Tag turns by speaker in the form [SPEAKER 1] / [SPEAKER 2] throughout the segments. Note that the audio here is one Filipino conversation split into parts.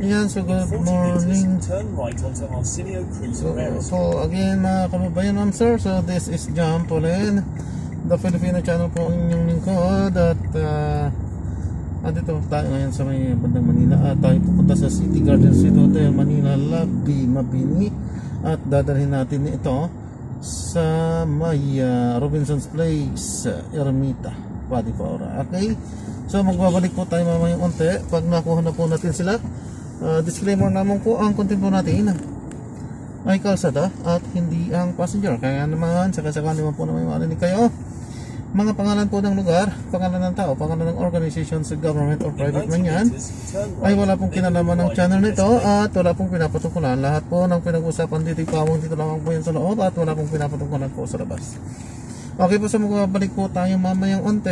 [SPEAKER 1] Ayan, so good morning. So again mga kababayan, ma'am sir, so this is John Paulen, the Filipino channel po ang inyong lingkod. At dito tayo ngayon sa may bandang Manila at tayo pupunta sa City Garden Suite Hotel Manila Lobby Mabini at dadalhin natin ito sa may Robinson's Place, Ermita, Padipora. Okay, so magbabalik po tayo mamayang unti pag nakuha na po natin sila. Disclaimer naman po, ang content po natin ay kalsada at hindi ang passenger. Kaya naman sakasakali naman po na may marinig kayo mga pangalan po ng lugar, pangalan ng tao, pangalan ng organization sa government or private man yan, ay wala pong kinalaman ng channel nito at wala pong pinapatukulan. Lahat po ng pinag-usapan dito pawang dito lamang po yan sa loob at wala pong pinapatukulan po sa labas. Okay po, sa magbabalik po tayo mamayang unti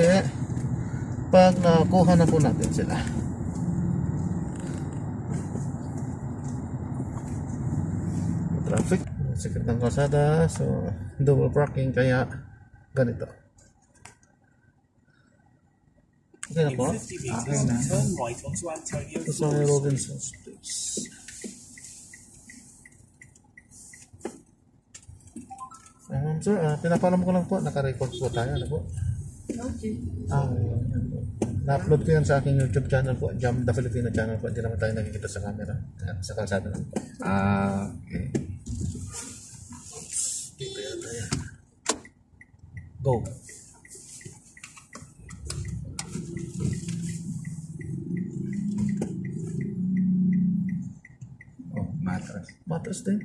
[SPEAKER 1] pag nakuha na po natin sila. Traffic, sikit ng kalsada, so double parking kaya ganito. Okay na po? Okay na. Ito sa Robinson's Place. Ma'am sir, pinapalam ko lang po, naka-record po tayo, ano po?
[SPEAKER 2] Okay.
[SPEAKER 1] Na-upload ko yan sa aking YouTube channel po, Jam the Filipino channel po. Hindi naman tayo nakikita sa camera, sa kalsada lang po.
[SPEAKER 2] Okay.
[SPEAKER 1] Dito yan tayo. Go! Matras din.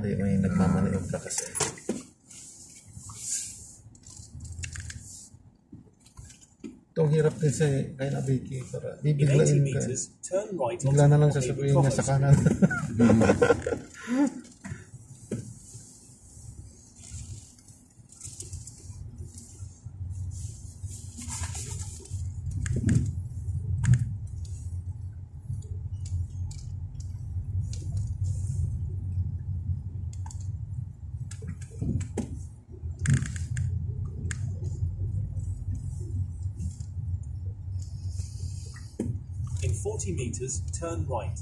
[SPEAKER 1] Di, may nagmamaniog ka kasi. Itong hirap din sa kay na Vicky para bibiglain ka. Bigla na lang sasabihin niya sa kanan.
[SPEAKER 3] In 40 meters, turn right.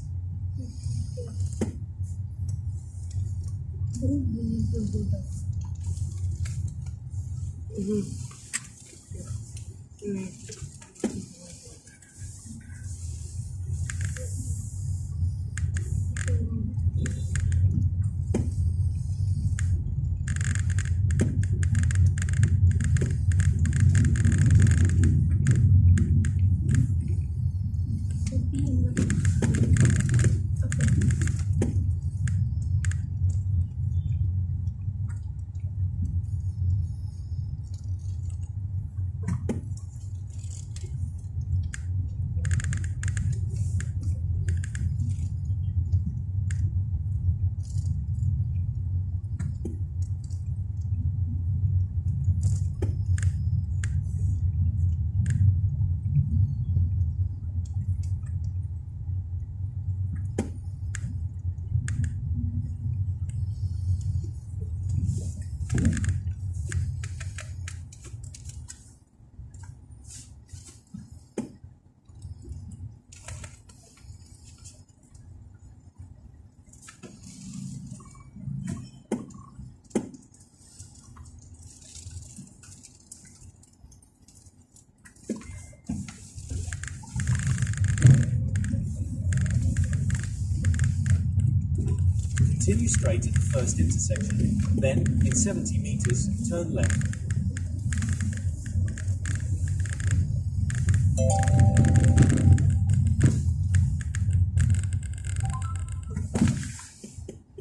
[SPEAKER 3] Continue straight at the first intersection. Then, in 70 meters, turn left.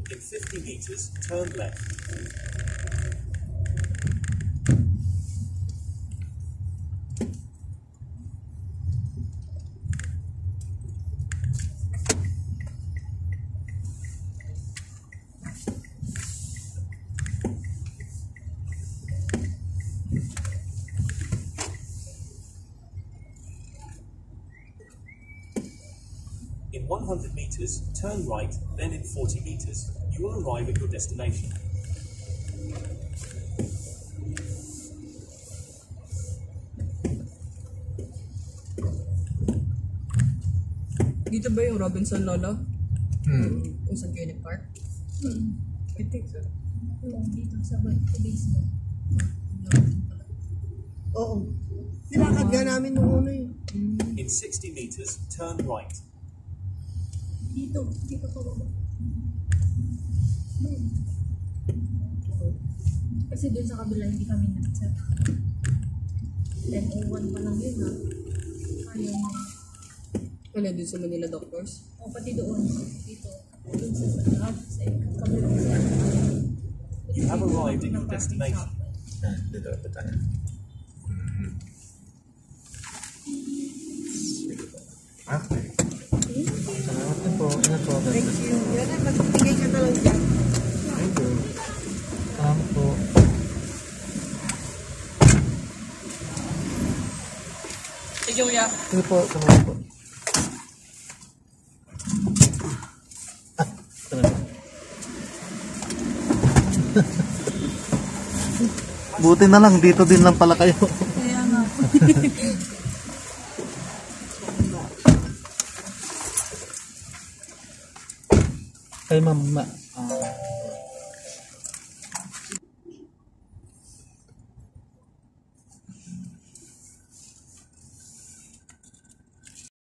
[SPEAKER 3] In 50 meters, turn left. In 100 meters, turn right, then in 40 meters, you will arrive at your destination.
[SPEAKER 4] Dito ba yung Robinson Lolo? Kung saan kayo nag-park? I think so.
[SPEAKER 2] Dito sa basement.
[SPEAKER 4] Oo. Nilakad nga namin nung una eh.
[SPEAKER 3] In 60 meters, turn right.
[SPEAKER 2] Dito pa baba. Kasi dun sa kabila hindi kami nag-set. 10:01 pa lang yun ha. Ayun.
[SPEAKER 4] Wala dun sa Manila Doctors.
[SPEAKER 2] O pati doon. Dito. Dun sa kabila.
[SPEAKER 3] You have arrived at your destination.
[SPEAKER 1] Dito pa tayo.
[SPEAKER 2] Okay.
[SPEAKER 1] Salamat din po. Ingat po.
[SPEAKER 4] Thank you. Yan ay, magbibigay ka na lang dyan.
[SPEAKER 1] Thank you. Salamat po.
[SPEAKER 4] Sige, Kuya.
[SPEAKER 1] Sige po. Salamat po. Salamat. Buti na lang, dito din lang pala kayo.
[SPEAKER 2] Kaya nga.
[SPEAKER 1] Kay mama.